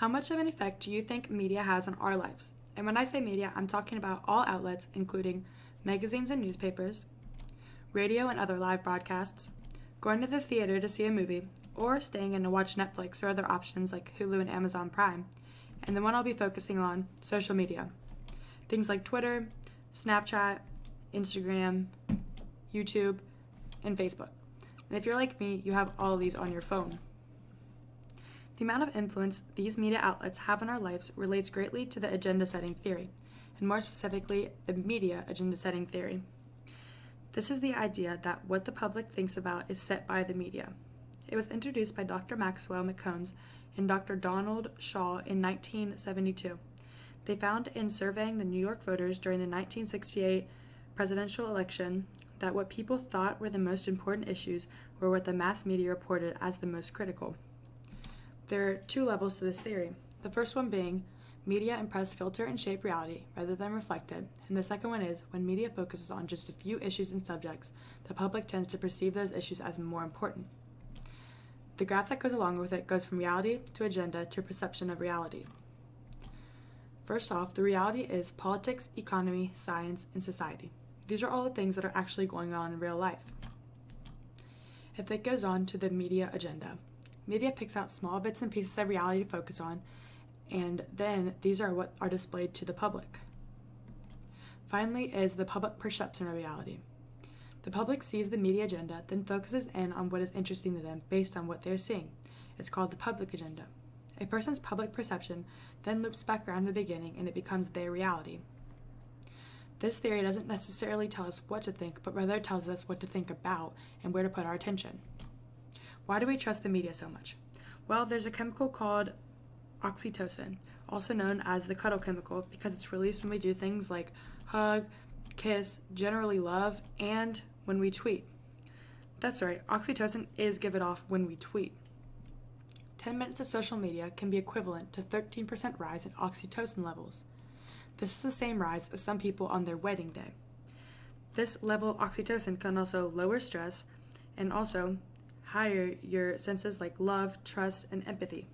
How much of an effect do you think media has on our lives? And when I say media, I'm talking about all outlets, including magazines and newspapers, radio and other live broadcasts, going to the theater to see a movie, or staying in to watch Netflix or other options like Hulu and Amazon Prime. And the one I'll be focusing on, social media. Things like Twitter, Snapchat, Instagram, YouTube, and Facebook. And if you're like me, you have all of these on your phone. The amount of influence these media outlets have on our lives relates greatly to the agenda-setting theory, and more specifically, the media agenda-setting theory. This is the idea that what the public thinks about is set by the media. It was introduced by Dr. Maxwell McCombs and Dr. Donald Shaw in 1972. They found in surveying the New York voters during the 1968 presidential election that what people thought were the most important issues were what the mass media reported as the most critical. There are two levels to this theory. The first one being media and press filter and shape reality rather than reflect it, and the second one is when media focuses on just a few issues and subjects, the public tends to perceive those issues as more important. The graph that goes along with it goes from reality to agenda to perception of reality. First off, the reality is politics, economy, science, and society. These are all the things that are actually going on in real life. If it goes on to the media agenda, media picks out small bits and pieces of reality to focus on, and then these are what are displayed to the public. Finally is the public perception of reality. The public sees the media agenda, then focuses in on what is interesting to them based on what they're seeing. It's called the public agenda. A person's public perception then loops back around to the beginning and it becomes their reality. This theory doesn't necessarily tell us what to think, but rather tells us what to think about and where to put our attention. Why do we trust the media so much? Well, there's a chemical called oxytocin, also known as the cuddle chemical, because it's released when we do things like hug, kiss, generally love, and when we tweet. That's right, oxytocin is given off when we tweet. 10 minutes of social media can be equivalent to 13% rise in oxytocin levels. This is the same rise as some people on their wedding day. This level of oxytocin can also lower stress and also higher your senses like love, trust, and empathy.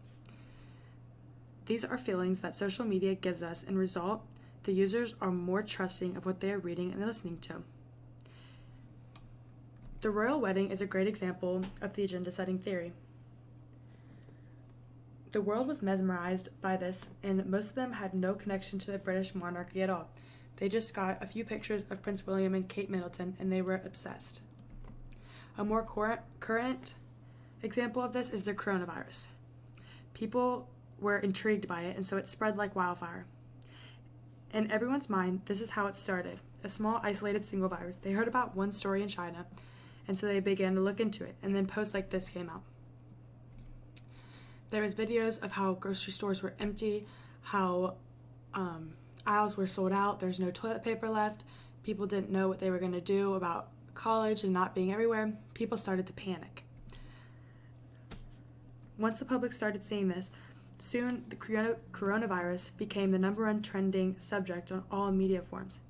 These are feelings that social media gives us, and result, the users are more trusting of what they are reading and listening to. The royal wedding is a great example of the agenda-setting theory. The world was mesmerized by this, and most of them had no connection to the British monarchy at all. They just got a few pictures of Prince William and Kate Middleton, and they were obsessed. A more current example of this is the coronavirus. People were intrigued by it, and so it spread like wildfire. In everyone's mind, this is how it started. A small, isolated single virus. They heard about one story in China, and so they began to look into it, and then posts like this came out. There was videos of how grocery stores were empty, how aisles were sold out, there's no toilet paper left, people didn't know what they were going to do about college and not being everywhere. People started to panic. Once the public started seeing this, soon the coronavirus became the #1 trending subject on all media forms.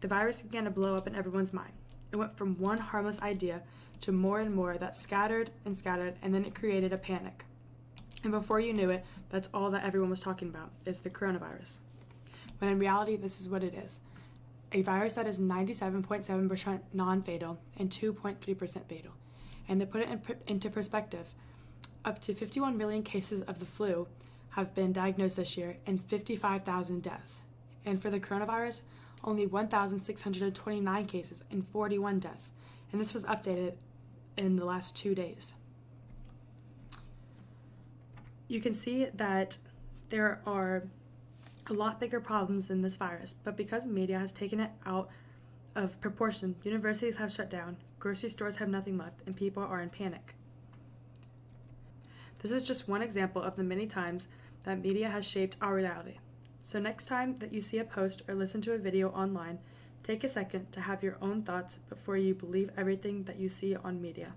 The virus began to blow up in everyone's mind. It went from one harmless idea to more and more that scattered, and then it created a panic. And before you knew it, that's all that everyone was talking about, is the coronavirus. When in reality, this is what it is. A virus that is 97.7% non-fatal and 2.3% fatal. And to put it into perspective, up to 51 million cases of the flu have been diagnosed this year and 55,000 deaths. And for the coronavirus, only 1,629 cases and 41 deaths. And this was updated in the last 2 days. You can see that there are a lot bigger problems than this virus, but because media has taken it out of proportion, universities have shut down, grocery stores have nothing left, and people are in panic. This is just one example of the many times that media has shaped our reality. So next time that you see a post or listen to a video online, take a second to have your own thoughts before you believe everything that you see on media.